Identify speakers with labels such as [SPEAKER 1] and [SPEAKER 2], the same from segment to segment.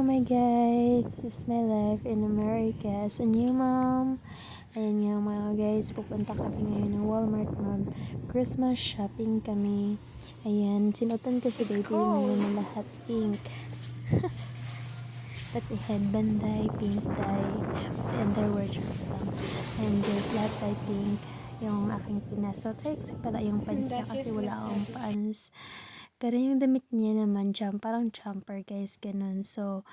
[SPEAKER 1] Hello my guys, this is my life in America as a new mom. Ayan nga mga guys, pupunta kami ngayon ng Walmart mag Christmas shopping kami. Ayan, sinutan ko si baby yung mga lahat pink. Pati headband dye, pink dye, pati underwear tsaka lang. Ayan guys, lahat dye pink yung aking pinasot. Ay, kasi pala yung pants niya kasi wala akong pants. Pero yung damit niya naman, parang jumper guys, ganun. So,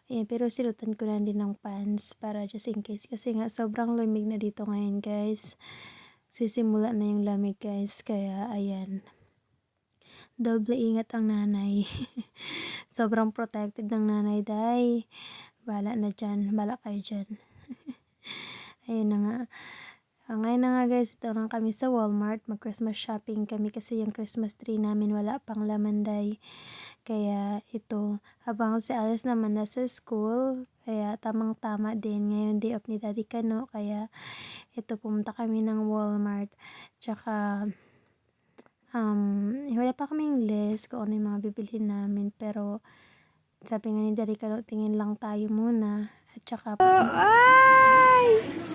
[SPEAKER 1] ayan, pero silutan ko lang din ng pants para just in case. Kasi nga, sobrang lamig na dito ngayon guys. Sisimula na yung lamig guys. Kaya, ayan. Doble ingat ang nanay. Sobrang protected ng nanay, day. Bala na dyan. Bala kayo dyan. Ayun na nga. Ngayon na nga guys, ito lang kami sa Walmart. Mag-Christmas shopping kami kasi yung Christmas tree namin wala pang laman, day. Kaya ito, habang si Alice naman nasa school, kaya tamang-tama din. Ngayon day off ni Daddy Kano, kaya ito pumunta kami ng Walmart. Tsaka, wala pa kaming list kung ano yung mga bibilhin namin. Pero, sabi nga ni Daddy Kano, tingin lang tayo muna. At tsaka, ay!